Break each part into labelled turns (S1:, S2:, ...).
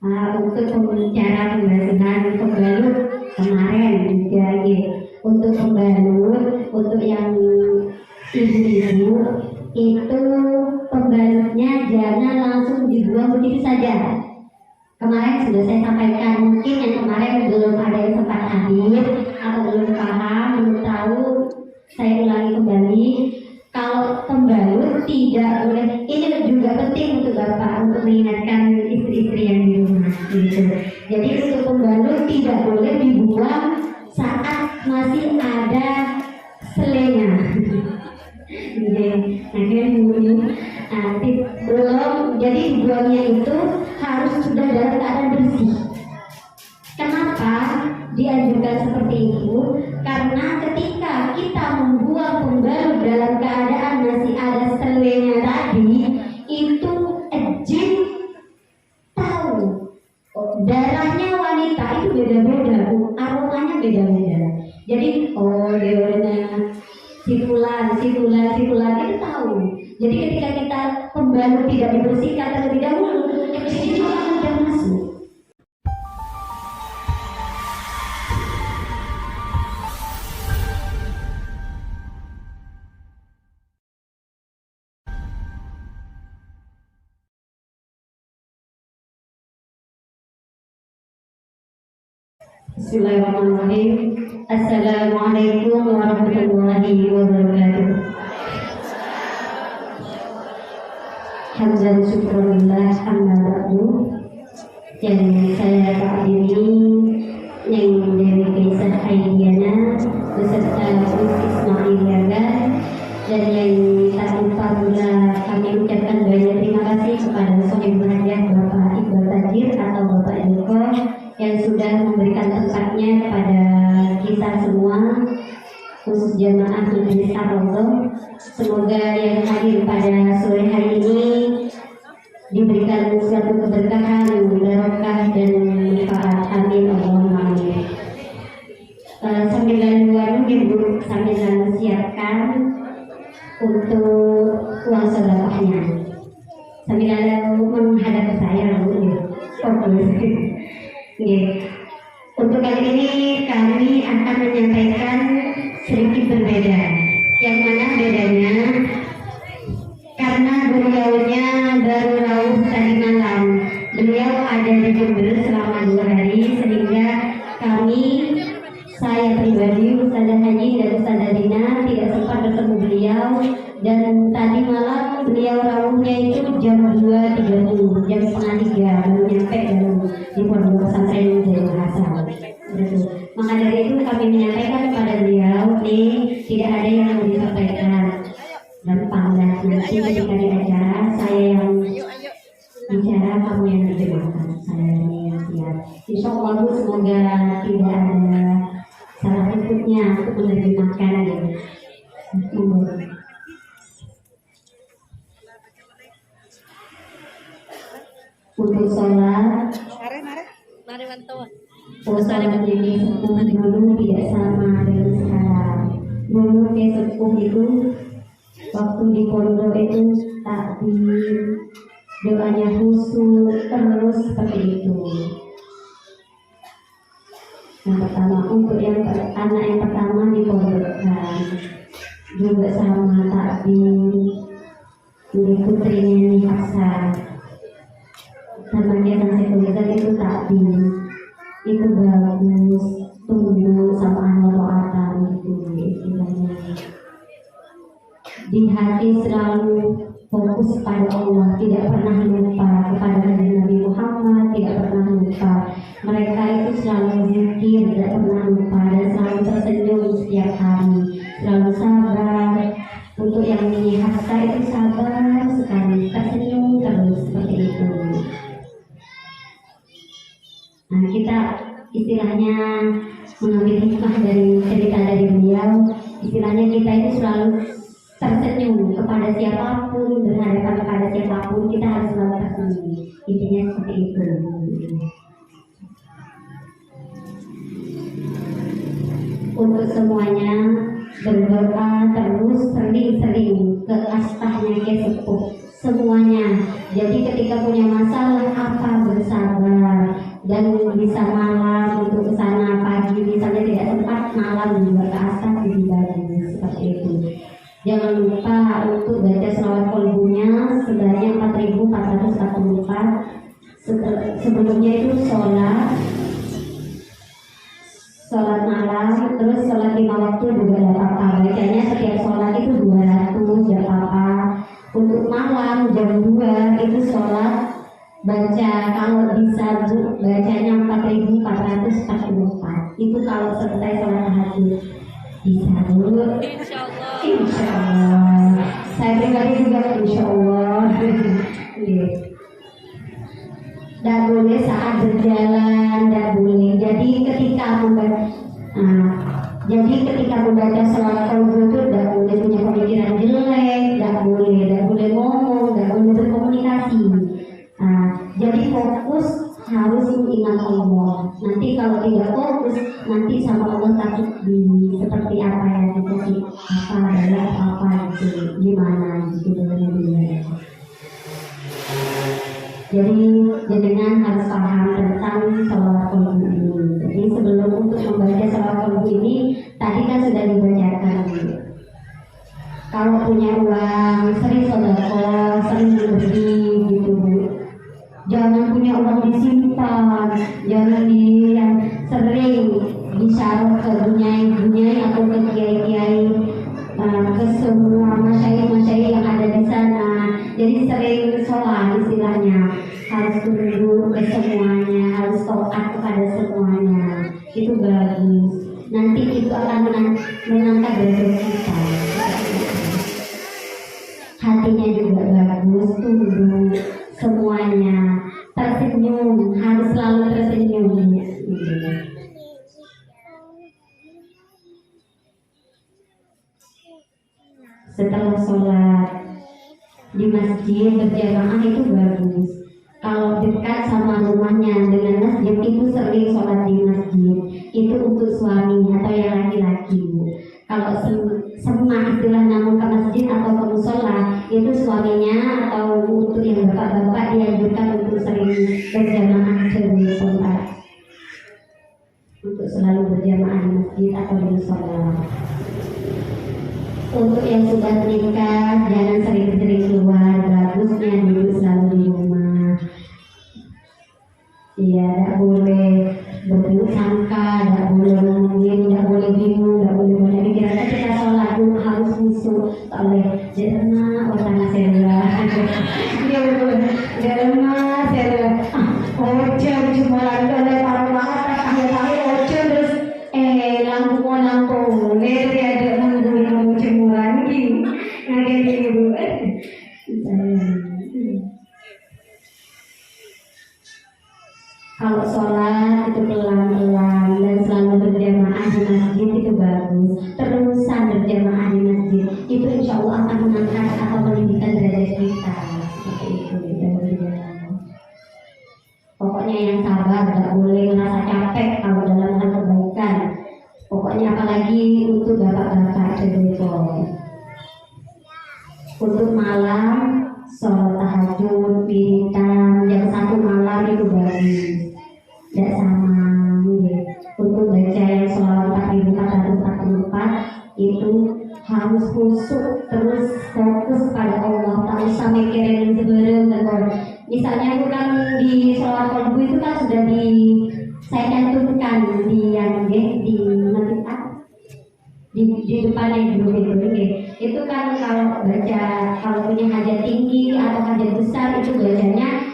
S1: Untuk cara pembahasan pembalut kemarin juga gitu. Untuk pembalut, untuk yang ibu-ibu itu pembalutnya jangan langsung dibuang begitu saja. Kemarin sudah saya sampaikan, mungkin yang kemarin belum ada yang sempat hadir atau belum paham, belum tahu, saya ulangi kembali. Kalau pembalut tidak boleh, ini juga penting untuk Bapak untuk mengingatkan istri-istri yang di rumah gitu. Jadi untuk pembalut tidak boleh dibuang saat masih ada selenya. Belum, jadi buangnya itu harus sudah dalam keadaan bersih. Kenapa dianjurkan seperti itu? Karena ketika kita membuang pembalut dalam keadaan masih ada selenya tadi, itu jin tahu. Darahnya wanita itu beda-beda, aromanya beda-beda. Jadi deodorant si fulan itu tahu. Jadi ketika kita pembalut tidak dibersihkan terlebih dahulu, itu akan mudah masuk. Bismillahirrahmanirrahim. Assalamualaikum warahmatullahi wabarakatuh. Hamdan syukurillah amma ba'du. Yang saya takdiri Neng Dewi Kaisar Aidiana beserta Gus Ismailiana, dan yang tak lupa pula kami ucapkan banyak terima kasih kepada Sohib Hadiah Bapak Iqbal Tajir atau Bapak Eko yang sudah memberikan tempatnya kepada kita semua, khusus jamaah Majelis Ar-Raudhah. Semoga yang hadir pada sore hari ini diberikan suatu keberkahan, barokah dan manfaat. Amin Allahumma amin. Sambil siapkan untuk uang sedekahnya. Sambil menghadap ke saya, Untuk kali ini kami akan menyampaikan sedikit berbeda. Yang mana bedanya? Karena beliaunya baru rawuh tadi malam. Beliau ada di Jember selama 2 hari, sehingga saya pribadi, Ustazah Haji dan Ustazah Dina tidak sempat bertemu beliau. Dan tadi malam beliau rawuhnya itu jam 2.30, jam setengah 3 baru nyampe di pondok pesantren Jaya Hasan. Maka dari itu kami menyampaikan kepada beliau, tidak ada yang mau disampaikan. Dan panggilan nanti ketika di acara saya yang bicara, kamu yang diterjemahkan, saya yang siap. Insya Allah semoga tidak ada salah ikutnya untuk menerjemahkan gitu. Untuk sholat, sholat ini dulu tidak sama dengan sekarang. Dulu ke sepuh itu waktu di pondok itu takbir, doanya khusyuk terus seperti itu. Yang pertama untuk anak yang pertama di pondokkan juga sama takbir, ini putrinya nih Hasan. Namanya dan sekulisan itu takbir, itu bagus, tunduk sama Allah itu istilahnya. Di hati selalu fokus pada Allah, tidak pernah lupa kepada Nabi Muhammad, tidak pernah lupa. Mereka itu selalu zikir, tidak pernah lupa, dan selalu tersenyum setiap hari, selalu sabar. Untuk yang ini Hafsa itu sabar sekali, tersenyum terus seperti itu. Nah, kita istilahnya mengambil hikmah dari cerita dari beliau, istilahnya kita itu selalu tersenyum kepada siapapun, berhadapan kepada siapapun, kita harus selalu tersenyum. Intinya seperti itu. Untuk semuanya berdoa terus sering-sering ke astahnya ke sepuh semuanya. Jadi ketika punya masalah apa bersabar, dan bisa malam untuk ke sana pagi, misalnya tidak sempat malam juga ke asar lebih bagus seperti itu. Jangan lupa untuk baca selawat kolbunya sebanyak 4.444. Sebelumnya itu sholat malam, terus sholat 5 waktu juga tidak apa-apa. Bacanya setiap sholat itu 200, tidak apa-apa. Untuk malam jam 2 itu sholat baca, kalau bisa bacanya 4.444. Itu kalau selesai sholat tahajud. Bisa dulu. Insya Allah. Saya pribadi juga insya Allah. Tidak boleh saat berjalan, tidak boleh. Jadi ketika membaca selawat kolbu itu tidak boleh punya pemikiran jelek, tidak boleh ngomong, tidak boleh berkomunikasi. Jadi fokus harus ingat Allah. Nanti kalau tidak fokus, nanti sama Allah takut seperti apa yang dikasih apa gitu, gimana gitu dengan dia. Jadi jenengan harus paham tentang selawat kolbu ini. Jadi sebelum untuk membaca selawat kolbu ini, tadi kan sudah dibacakan. Kalau punya uang, sering sedekah, sering memberi gitu Bu. Jangan punya uang disimpan, jangan sering disaruh ke bunyai atau ke kiai-kiai, ke semua masyayikh yang ada di sana. Jadi sering sholat istilahnya, harus tunduk ke semuanya, harus taat kepada semuanya. Itu bagus. Nanti itu akan mengangkat derajat kita. Hatinya juga bagus, tunduk semuanya, tersenyum, harus selalu tersenyum. Setelah sholat di masjid berjamaah itu bagus. Kalau dekat sama rumahnya dengan masjid itu sering sholat di masjid. Itu untuk suami atau yang laki-laki. Kalau semua istilah namun ke masjid atau ke musola itu suaminya atau untuk yang bapak-bapak dianjurkan untuk sering berjamaah ke musola. Untuk selalu berjamaah di masjid atau di musola. Untuk yang sudah menikah, jangan sering-sering keluar, bagusnya duduk selalu di rumah. Iya, tidak boleh berburuk sangka, tidak boleh ngomongin, tidak boleh bingung, tidak boleh banyak pikiran. Ketika sholat dulu harus khusyuk, tak boleh jerna, orang serba. Dia betul, jerna, serba. Ojo cuma lagi oleh para ulama, kami ojo terus lampu, lihat ada menggunakan cemuran gitu, ngagen dulu. Kalau sholat itu pelan-pelan dan selalu berjamaah di masjid itu bagus. Terusan berjamaah di masjid itu insya Allah akan mengangkat atau meninggikan derajat kita. Seperti itu Pokoknya yang sabar, tidak boleh merasa capek kalau dalam hal kebaikan. Pokoknya apalagi untuk bapak-bapak cedeko. Untuk malam sholat tahajud, wiridan jam 1 malam itu bagus. Tidak sama ya. Untuk baca yang selawat 4.444 itu harus khusyuk, terus fokus pada Allah, tak usah mikirin sebelum dan misalnya itu kan di selawat kolbu itu kan sudah saya cantumkan di depannya dulu itu kan kalau baca, kalau punya hajat tinggi atau hajat besar itu bacanya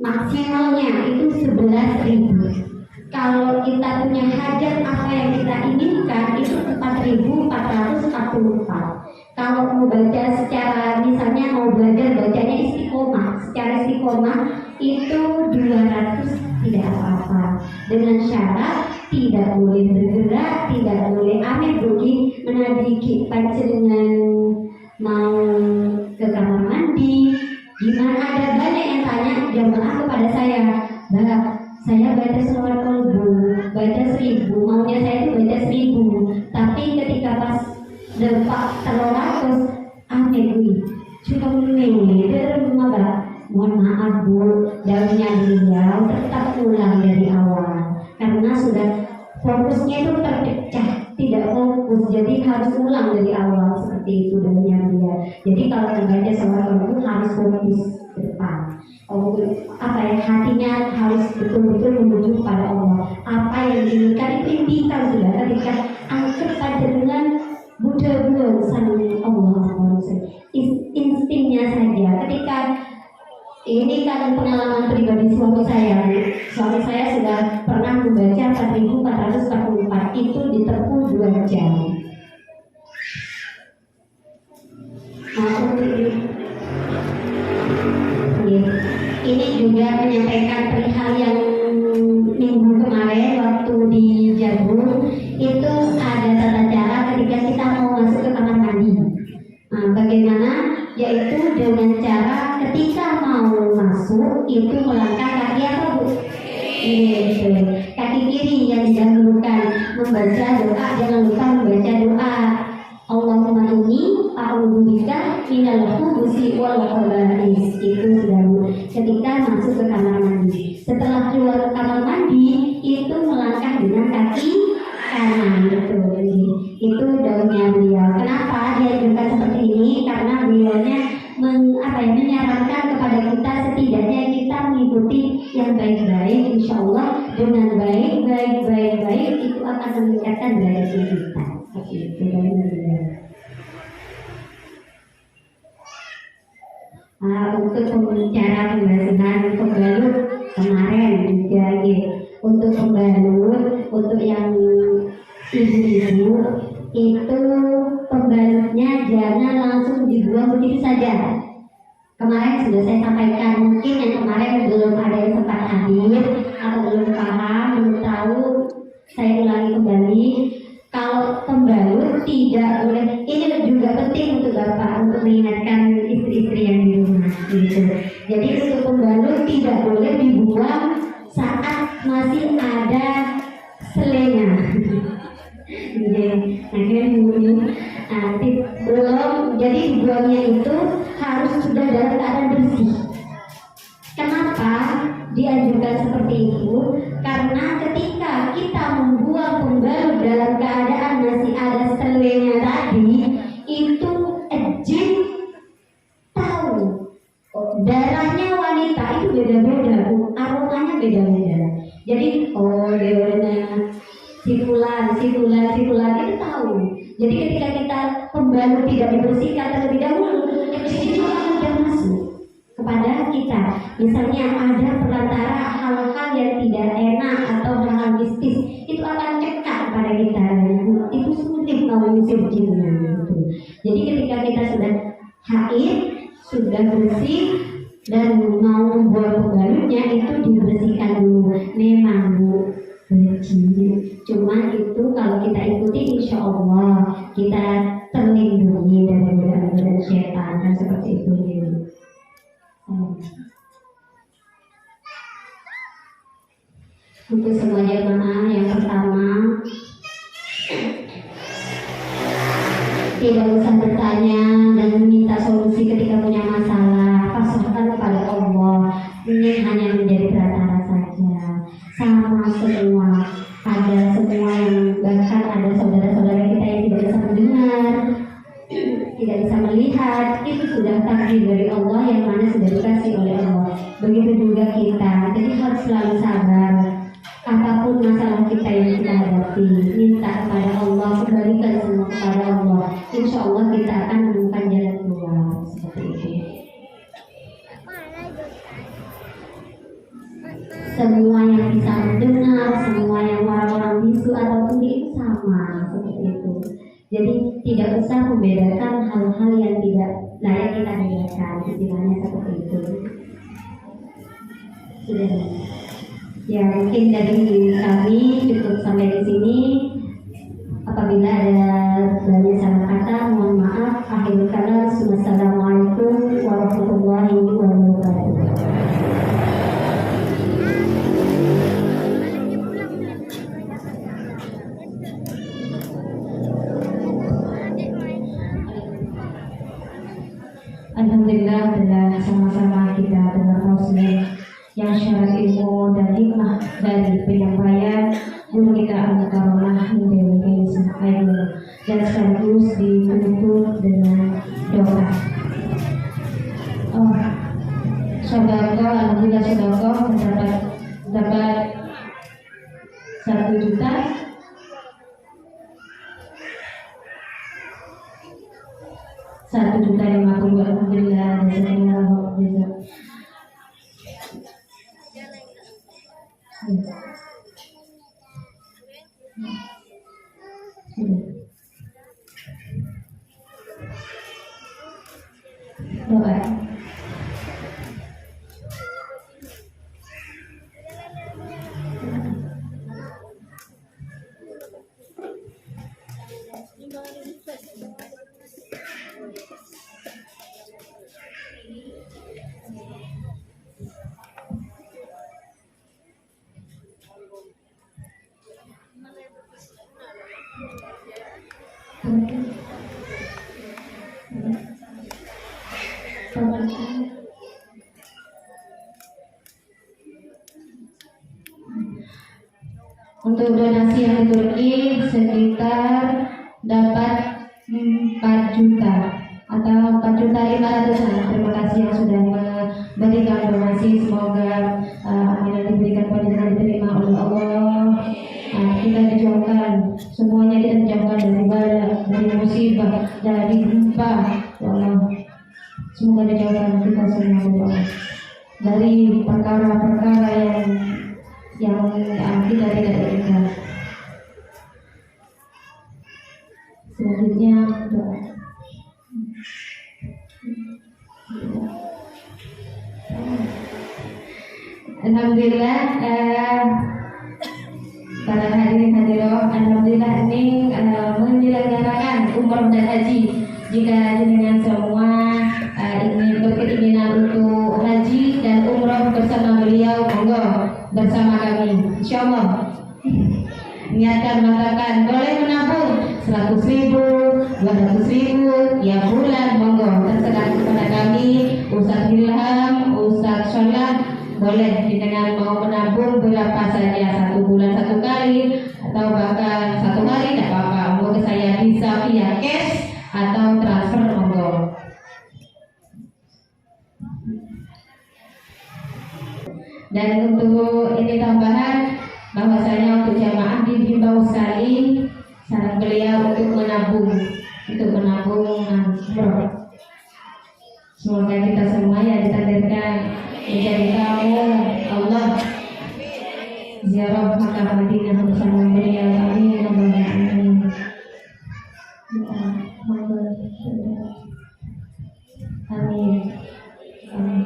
S1: maksimalnya itu 11.000. Kalau kita punya hajat apa yang kita inginkan itu 4.444. Kalau mau baca secara misalnya mau belajar bacanya istiqomah, secara istiqomah itu 200 tidak apa-apa. Dengan syarat tidak boleh bergerak, tidak boleh aneh rugi menadiki panjenengan mau ke kamar mandi. Gimana, ada banyak yang tanya jamaah kepada saya, Mbak, saya baca selawat kolbu, baca 1000, maunya saya itu baca 1000, tapi ketika pas depak 300, aneh gue, cuma ini, mohon maaf Bu, daunnya beliau tetap fokusnya itu terpecah, tidak fokus, jadi harus ulang dari awal seperti itu dalamnya dia. Jadi kalau membaca surat itu harus fokus ke depan. Hatinya harus betul-betul menuju pada Allah. Apa yang diinginkan itu impikan sudah ketika angkat pada dengan budaya sang Allah. Instingnya saja ketika ini kan pengalaman pribadi suami saya. Suami saya sudah pernah membaca 4444 itu ditempuh 2 jam. Ini juga menyampaikan perihal yang minggu kemarin waktu di Jagung itu ada tata cara ketika kita mau masuk ke kamar mandi. Bagaimana? Yaitu dengan cara ketika mau masuk itu melangkah kaki apa Bu? Kaki kiri yang didahulukan, membaca doa, jangan lupa membaca doa. Allahumma inni a'udzubika minal khubuthi wal khaba'is. Itu sudah ketika masuk ke kamar mandi. Setelah keluar kamar mandi itu melangkah dengan kaki kanan. Itu daunnya beliau. Kenapa dia juga seperti ini? Karena beliaunya menyarankan kepada kita setidaknya kita mengikuti yang baik-baik, insya Allah dengan baik itu akan meningkatkan derajat kita. Untuk cara pembahasan pembalut kemarin juga untuk pembalut untuk yang ibu-ibu itu pembalutnya jangan langsung dibuang begitu saja. Kemarin sudah saya sampaikan, mungkin yang kemarin belum ada yang sempat hadir atau belum paham, belum tahu, saya ulangi kembali. Kalau pembalut tidak boleh, ini juga penting untuk Bapak untuk mengingatkan istri-istri yang di rumah gitu. Jadi untuk pembalut tidak boleh dibuang saat masih ada selenya. Belum, jadi dibuangnya itu harus sudah dalam keadaan bersih. Kenapa dianjurkan seperti itu? Karena ketika kita membuang pembalut dalam keadaan masih ada selenya tadi, itu jin tahu darahnya wanita itu beda-beda, aromanya beda-beda. Jadi deodorant si fulan itu tahu. Jadi ketika kita pembalut tidak dibersihkan terlebih dahulu, itu akan mudah masuk kepada kita. Misalnya ada perantara hal-hal yang tidak enak atau hal-hal mistis, itu akan cekak pada kita. Itu sulit mau mengusir jinnya gitu. Jadi ketika kita sudah haid, sudah bersih dan mau membuang pembalutnya itu dibersihkan dulu. Memang Bu, cuma itu kalau kita ikuti insya Allah kita terlindungi dari godaan setan dan seperti itu. Untuk semua jemaah yang pertama, tidak usah bertanya dan meminta solusi ketika punya masalah, pasrahkan kepada Allah. Ini hanya menjadi perantara saja. Sama semua, ada semua yang bahkan ada saudara-saudara kita yang tidak bisa mendengar, tidak bisa melihat, itu sudah takdir dari Allah yang mana sudah dikasih oleh Allah. Begitu juga kita, jadi harus selalu sabar. Apapun masalah kita yang kita hadapi, minta kepada Allah, kembalikan semua kepada Allah. Insya Allah kita akan menemukan jalan keluar seperti itu. Semua yang bisa mendengar, semua yang orang-orang bisu ataupun itu sama seperti itu. Jadi tidak usah membedakan hal-hal yang tidak layak kita bedakan, istilahnya seperti itu. Sudah. Ya mungkin dari kami cukup sampai di sini. Apabila ada banyak salah kata, mohon maaf. Akhirul kalam. Wassalamualaikum warahmatullahi wabarakatuh. Alhamdulillah telah sama-sama kita dengar tausiah yang syarat ilmu dan hikmah dari penyampaian guru kita karomah Dewi Kaisar Aidil, dan sekaligus ditutup dengan doa. Sodako, alhamdulillah sodako dapat 1 juta. Rp1.050.000, alhamdulillah. Doa. Untuk donasi yang di Turki sekitar dapat 4 juta atau 4.500.000. Terima kasih yang sudah memberikan donasi. Semoga yang diberikan panjenengan diterima oleh Allah. Kita dijauhkan, semuanya kita dijauhkan dari bala, dari musibah, dari gempa. Ya Allah, semoga dijauhkan kita semua ya Allah, dari perkara-perkara yang kita tidak inginkan. Selanjutnya doa. Alhamdulillah, para hadirin-hadirat, alhamdulillah ini menyelenggarakan umroh dan haji. Jika jenengan semua ingin berkeinginan untuk haji dan umroh bersama beliau, monggo bersama kami, insyaallah. Niatkan, mengatakan boleh menabung 100.000, 200.000 ya bulan, monggo terserah kepada kami. Ustaz Ilham, Ustaz Sholat, boleh dengan mau menabung berapa saja, 1 bulan 1 kali atau bahkan 1 hari tidak apa-apa. Monggo saya bisa via cash atau transfer, monggo. Dan untuk ini tambahan bahwasanya untuk jamaah dihimbau sekali saran beliau untuk menabung umroh. Semoga kita semua yang ditakdirkan menjadi tamu Allah ziarah Makkah Madinah bersama beliau. Amin. Amin.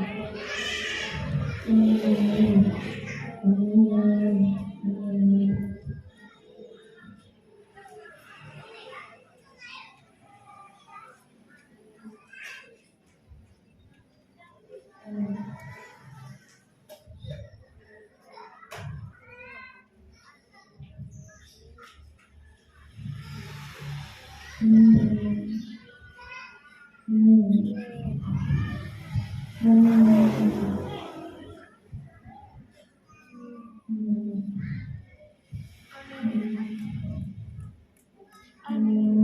S1: Amin.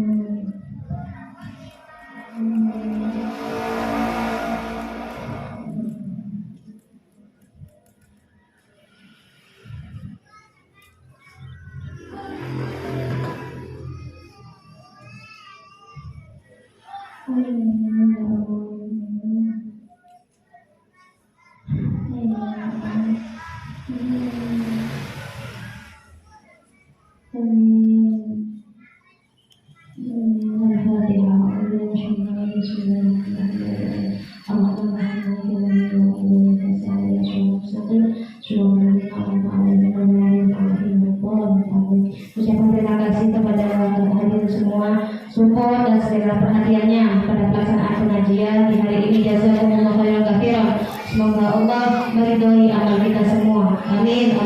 S1: Ucapan terima kasih kepada hadirin semua support dan segala perhatiannya pada pelaksanaan pengajian di hari ini. Jazakumullah khairan katsiran. Semoga Allah meridhoi amal kita semua. Amin.